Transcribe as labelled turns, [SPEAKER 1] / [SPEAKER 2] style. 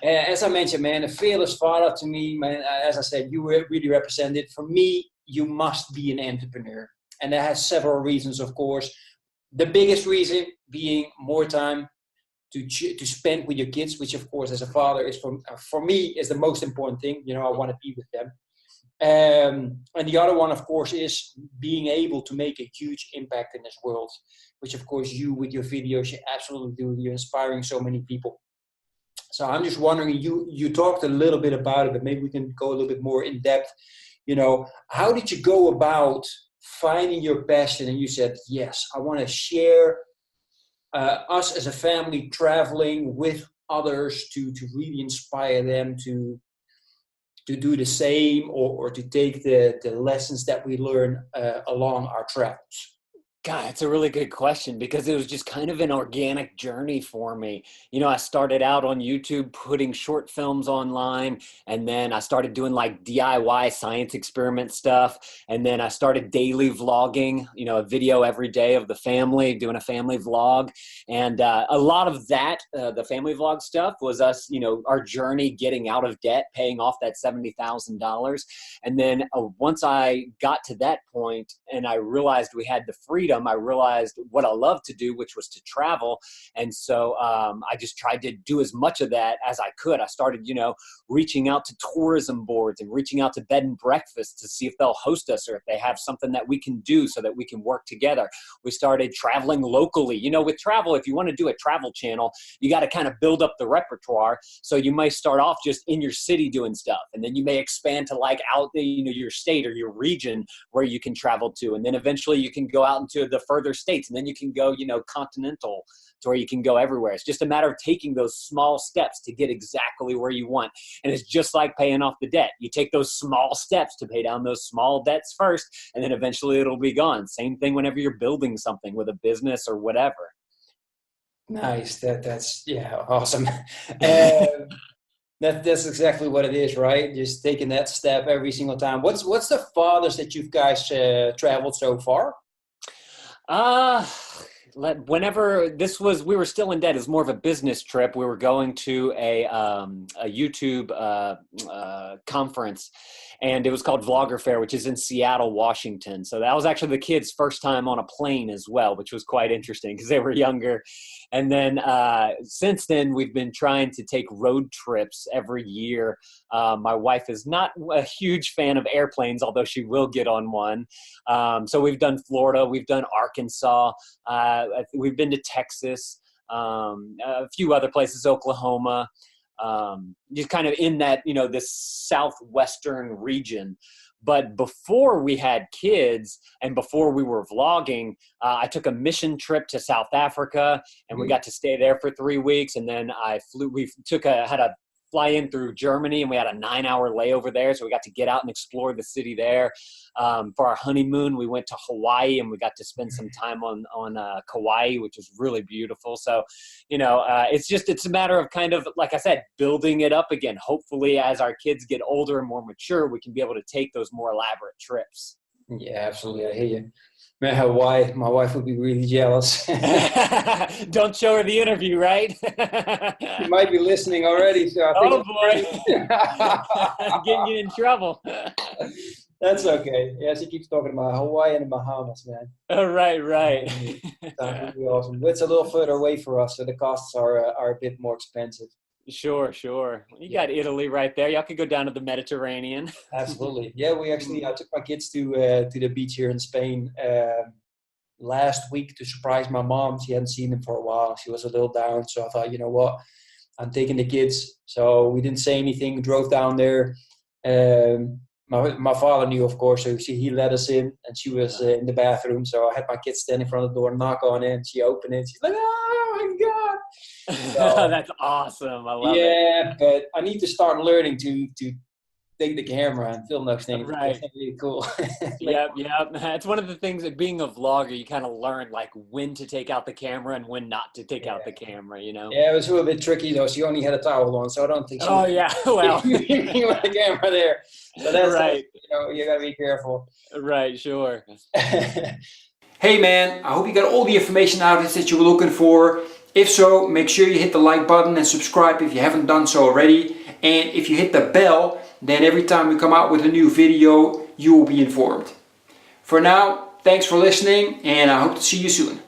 [SPEAKER 1] As I mentioned, man, a fearless father to me, man, as I said, you really represent it. For me, you must be an entrepreneur. And that has several reasons, of course. The biggest reason being more time to spend with your kids, which, of course, as a father, is for me, is the most important thing. You know, I want to be with them. And the other one, of course, is being able to make a huge impact in this world, which, of course, you with your videos, you absolutely do. You're inspiring so many people. So I'm just wondering, you talked a little bit about it, but maybe we can go a little bit more in depth. You know, how did you go about finding your passion? And you said, yes, I want to share us as a family traveling with others to really inspire them to do the same or to take the lessons that we learn along our travels.
[SPEAKER 2] God, it's a really good question because it was just kind of an organic journey for me. You know, I started out on YouTube putting short films online, and then I started doing like DIY science experiment stuff. And then I started daily vlogging, you know, a video every day of the family, doing a family vlog. And a lot of that, the family vlog stuff was us, you know, our journey getting out of debt, paying off that $70,000. And then once I got to that point and I realized we had the freedom, I realized what I love to do, which was to travel. And so I just tried to do as much of that as I could. I started, you know, reaching out to tourism boards and reaching out to bed and breakfast to see if they'll host us or if they have something that we can do so that we can work together. We started traveling locally. You know, with travel, if you want to do a travel channel, you got to kind of build up the repertoire. So you might start off just in your city doing stuff, and then you may expand to like out, you know, your state or your region where you can travel to. And then eventually you can go out into the further states, and then you can go, you know, continental to where you can go everywhere. It's just a matter of taking those small steps to get exactly where you want. And it's just like paying off the debt. You take those small steps to pay down those small debts first, and then eventually it'll be gone. Same thing whenever you're building something with a business or whatever.
[SPEAKER 1] Nice. That's yeah, awesome. That's exactly what it is, right? Just taking that step every single time. What's the farthest that you guys traveled so far?
[SPEAKER 2] Whenever this was, we were still in debt. It was more of a business trip. We were going to a YouTube conference, and it was called Vlogger Fair, which is in Seattle, Washington. So that was actually the kids' first time on a plane as well, which was quite interesting because they were younger. And then since then, we've been trying to take road trips every year. My wife is not a huge fan of airplanes, although she will get on one. So we've done Florida, we've done Arkansas, we've been to Texas, a few other places, Oklahoma, just kind of in that, you know, this southwestern region. But before we had kids and before we were vlogging, I took a mission trip to South Africa, and we got to stay there for 3 weeks. And then had a fly in through Germany, and we had a 9-hour layover there. So we got to get out and explore the city there. For our honeymoon, we went to Hawaii, and we got to spend some time on Kauai, which was really beautiful. So, you know, it's a matter of kind of, like I said, building it up again. Hopefully, as our kids get older and more mature, we can be able to take those more elaborate trips.
[SPEAKER 1] Yeah, absolutely. I hear you. Man, Hawaii, my wife would be really jealous.
[SPEAKER 2] Don't show her the interview, right?
[SPEAKER 1] She might be listening already. So I think
[SPEAKER 2] boy. Getting you in trouble.
[SPEAKER 1] That's okay. Yeah, she keeps talking about Hawaii and the Bahamas, man.
[SPEAKER 2] Oh, right.
[SPEAKER 1] That's really awesome. But it's a little further away for us, so the costs are a bit more expensive.
[SPEAKER 2] Sure. You got Italy right there. Y'all could go down to the Mediterranean.
[SPEAKER 1] Absolutely. Yeah, I took my kids to the beach here in Spain last week to surprise my mom. She hadn't seen them for a while. She was a little down, so I thought, you know what, I'm taking the kids. So we didn't say anything. Drove down there. My father knew, of course, so he let us in, and she was in the bathroom. So I had my kids stand in front of the door, knock on it, and she opened it. She's like, "Oh my God!" So,
[SPEAKER 2] that's awesome. I love it.
[SPEAKER 1] Yeah, but I need to start learning to take the camera and film those things.
[SPEAKER 2] Right.
[SPEAKER 1] That's really cool.
[SPEAKER 2] Yep. It's one of the things that being a vlogger, you kind of learn like when to take out the camera and when not to take out the camera, you know?
[SPEAKER 1] Yeah, it was a little bit tricky though. She only had a towel on, so I don't think she
[SPEAKER 2] well.
[SPEAKER 1] with the camera there. So that's right. You gotta be careful.
[SPEAKER 2] Right, sure.
[SPEAKER 1] Hey man, I hope you got all the information out of this that you were looking for. If so, make sure you hit the like button and subscribe if you haven't done so already. And if you hit the bell, then every time we come out with a new video, you will be informed. For now, thanks for listening, and I hope to see you soon.